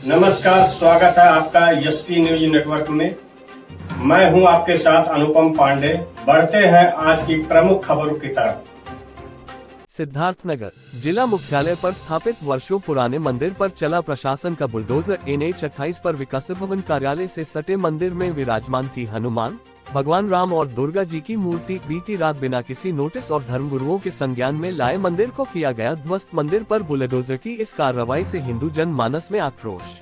नमस्कार, स्वागत है आपका एसपी न्यूज नेटवर्क में। मैं हूं आपके साथ अनुपम पांडे। बढ़ते हैं आज की प्रमुख खबरों की तरफ। सिद्धार्थनगर जिला मुख्यालय पर स्थापित वर्षों पुराने मंदिर पर चला प्रशासन का बुलडोजर। NH 28 पर विकास भवन कार्यालय से सटे मंदिर में विराजमान थी हनुमान, भगवान राम और दुर्गा जी की मूर्ति। बीती रात बिना किसी नोटिस और धर्मगुरुओं के संज्ञान में लाए मंदिर को किया गया ध्वस्त। मंदिर पर बुलडोजर की इस कार्रवाई से हिंदू जनमानस में आक्रोश।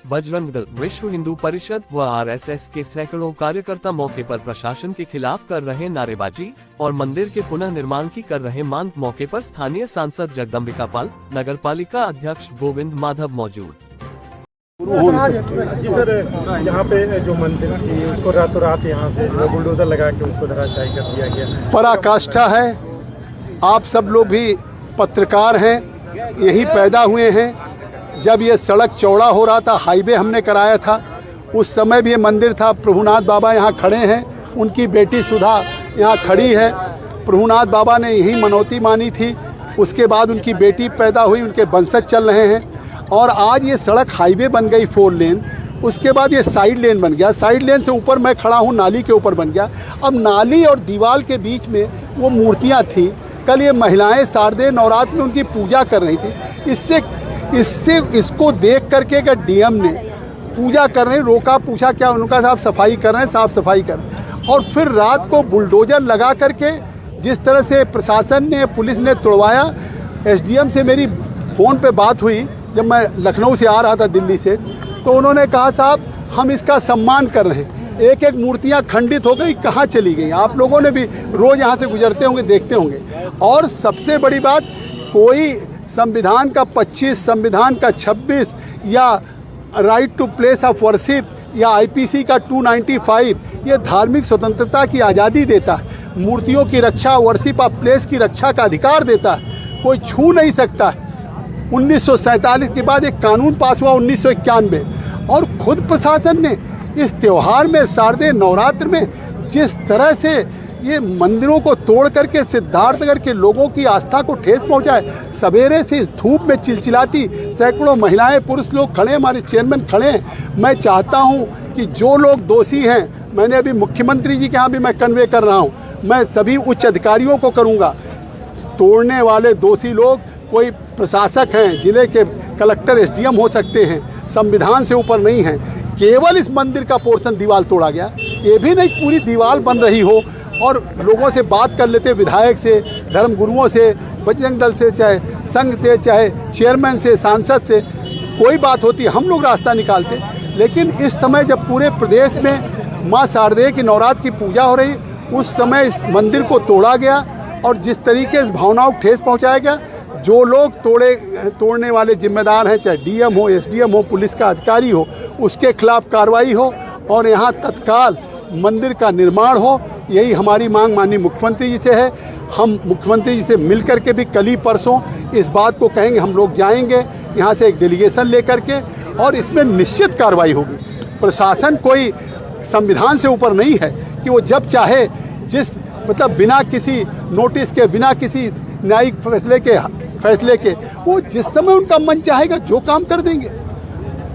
बजरंग दल, विश्व हिंदू परिषद व RSS के सैकड़ों कार्यकर्ता मौके पर प्रशासन के खिलाफ कर रहे नारेबाजी और मंदिर के पुनः निर्माण की कर रहे मांग। मौके पर स्थानीय सांसद जगदम्बिका पाल, नगर पालिका अध्यक्ष गोविंद माधव मौजूद। जी सर, यहाँ पे जो मंदिर थी उसको रातों रात यहाँ से बुलडोजर लगा के उसको धराशायी कर दिया गया। पराकाष्ठा है। आप सब लोग भी पत्रकार हैं, यही पैदा हुए हैं। जब ये सड़क चौड़ा हो रहा था, हाईवे हमने कराया था, उस समय भी ये मंदिर था। प्रभुनाथ बाबा यहाँ खड़े हैं, उनकी बेटी सुधा यहाँ खड़ी है। प्रभुनाथ बाबा ने यही मनौती मानी थी, उसके बाद उनकी बेटी पैदा हुई, उनके वंशज चल रहे हैं। और आज ये सड़क हाईवे बन गई 4 लेन, उसके बाद ये साइड लेन बन गया। साइड लेन से ऊपर मैं खड़ा हूँ, नाली के ऊपर बन गया। अब नाली और दीवार के बीच में वो मूर्तियाँ थी। कल ये महिलाएं शारदीय नवरात्र में उनकी पूजा कर रही थी। इसको देख करके अगर DM ने पूजा कर रहे रोका, पूछा क्या, उनका साफ सफाई कर रहे हैं, साफ सफाई कर रहे हैं। और फिर रात को बुलडोजर लगा करके जिस तरह से प्रशासन ने, पुलिस ने तोड़वाया। SDM से मेरी फ़ोन पे बात हुई जब मैं लखनऊ से आ रहा था दिल्ली से, तो उन्होंने कहा साहब हम इसका सम्मान कर रहे हैं। एक एक मूर्तियां खंडित हो गई, कहाँ चली गई? आप लोगों ने भी रोज़ यहाँ से गुजरते होंगे, देखते होंगे। और सबसे बड़ी बात, कोई संविधान का 25, संविधान का 26 या right to place of worship या IPC का 295 ये धार्मिक स्वतंत्रता की आज़ादी देता है। मूर्तियों की रक्षा, वर्शिप ऑफ प्लेस की रक्षा का अधिकार देता है, कोई छू नहीं सकता है। 1947 के बाद एक कानून पास हुआ 1991, और खुद प्रशासन ने इस त्यौहार में, शारदीय नवरात्र में जिस तरह से ये मंदिरों को तोड़ करके सिद्धार्थनगर के लोगों की आस्था को ठेस पहुंचाए। सवेरे से इस धूप में चिलचिलाती सैकड़ों महिलाएं, पुरुष लोग खड़े हैं, हमारे चेयरमैन खड़े हैं। मैं चाहता हूं कि जो लोग दोषी हैं, मैंने अभी मुख्यमंत्री जी के यहाँ भी मैं कन्वे कर रहा हूं, मैं सभी उच्च अधिकारियों को करूँगा। तोड़ने वाले दोषी लोग कोई प्रशासक हैं, जिले के कलेक्टर, SDM हो सकते हैं, संविधान से ऊपर नहीं हैं। केवल इस मंदिर का पोर्शन दीवार तोड़ा गया, ये भी नहीं पूरी दीवार बन रही हो। और लोगों से बात कर लेते, विधायक से, धर्मगुरुओं से, बजरंग दल से, चाहे संघ से, चाहे चेयरमैन से, सांसद से, कोई बात होती हम लोग रास्ता निकालते। लेकिन इस समय जब पूरे प्रदेश में माँ शारदेय की नवरात्र की पूजा हो रही, उस समय इस मंदिर को तोड़ा गया और जिस तरीके से भावनाओं को ठेस पहुँचाया गया। जो लोग तोड़ने वाले जिम्मेदार हैं, चाहे DM हो, SDM हो, पुलिस का अधिकारी हो, उसके खिलाफ कार्रवाई हो और यहाँ तत्काल मंदिर का निर्माण हो। यही हमारी मांग माननीय मुख्यमंत्री जी से है। हम मुख्यमंत्री जी से मिल करके भी कल ही परसों इस बात को कहेंगे। हम लोग जाएंगे यहाँ से एक डेलीगेशन लेकर के, और इसमें निश्चित कार्रवाई होगी। प्रशासन कोई संविधान से ऊपर नहीं है कि वो जब चाहे, जिस मतलब बिना किसी नोटिस के, बिना किसी न्यायिक फैसले के वो जिस समय उनका मन चाहेगा जो काम कर देंगे,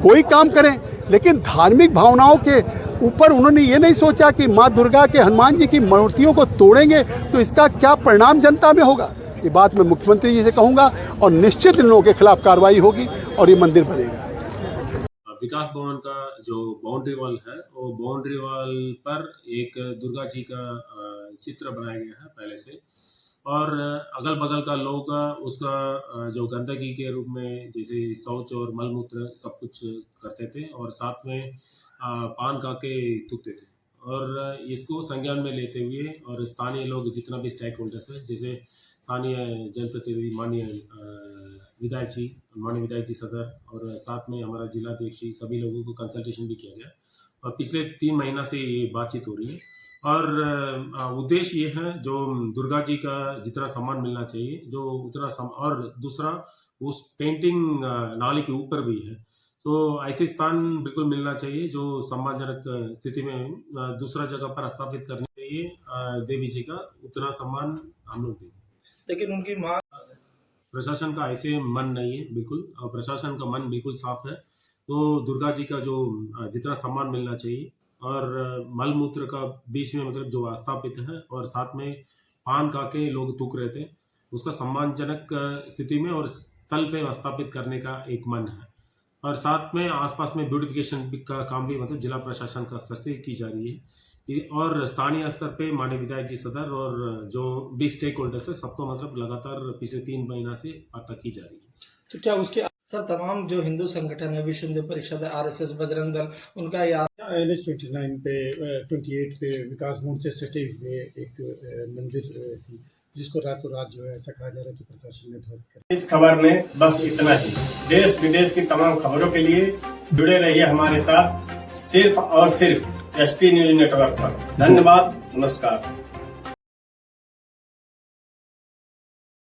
कोई काम करें। लेकिन धार्मिक भावनाओं के ऊपर उन्होंने ये नहीं सोचा कि माँ दुर्गा के, हनुमान जी की मूर्तियों को तोड़ेंगे तो इसका क्या परिणाम जनता में होगा। ये बात मैं मुख्यमंत्री जी से कहूँगा और निश्चित इन लोगों के खिलाफ कार्रवाई होगी और ये मंदिर बनेगा। विकास भवन का जो बाउंड्री वॉल है, वो बाउंड्री वॉल पर एक दुर्गा जी का चित्र बनाया गया है पहले से, और अगल बगल का लोग उसका जो गंदगी के रूप में जैसे शौच और मलमूत्र सब कुछ करते थे, और साथ में पान खा के थूकते थे। और इसको संज्ञान में लेते हुए और स्थानीय लोग, जितना भी स्टेक होल्डर्स है, जैसे स्थानीय जनप्रतिनिधि, माननीय विधायक जी सदर, और साथ में हमारा जिलाध्यक्ष, सभी लोगों को कंसल्टेशन भी किया गया। और पिछले 3 महीना से ये बातचीत हो रही है, और उद्देश्य ये है जो दुर्गा जी का जितना सम्मान मिलना चाहिए, जो उतना और दूसरा उस पेंटिंग नाली के ऊपर भी है, तो ऐसे स्थान बिल्कुल मिलना चाहिए जो सम्मानजनक स्थिति में दूसरा जगह पर स्थापित करनी चाहिए। देवी जी का उतना सम्मान हम लोग देंगे। लेकिन उनकी मांग, प्रशासन का ऐसे मन नहीं है बिल्कुल, प्रशासन का मन बिल्कुल साफ है। तो दुर्गा जी का जो जितना सम्मान मिलना चाहिए और मल मूत्र का बीच में मतलब जो स्थापित है और साथ में पान खा के लोग थूक रहे थे, उसका सम्मानजनक स्थिति में और स्थल पे स्थापित करने का एक मन है। और साथ में आसपास में ब्यूटिफिकेशन का काम भी मतलब जिला प्रशासन का स्तर से की जा रही है और स्थानीय स्तर पे माननीय विधायक जी सदर और जो भी स्टेक होल्डर्स है सबको मतलब लगातार पिछले 3 महीना से वार्ता की जा रही है। तो क्या उसके सर तमाम जो हिंदू संगठन है, विश्व हिंदू परिषद है, RSS, बजरंग दल, उनका याद NH 29 पे 28 पे विकास भवन से सटे हुए एक मंदिर थी जिसको रातों रात जो है ऐसा कहा जा रहा है कि प्रशासन ने ध्वस्त कर। इस खबर में बस इतना ही। देश विदेश की तमाम खबरों के लिए जुड़े रहिए हमारे साथ सिर्फ और सिर्फ SP न्यूज नेटवर्क पर। धन्यवाद, नमस्कार।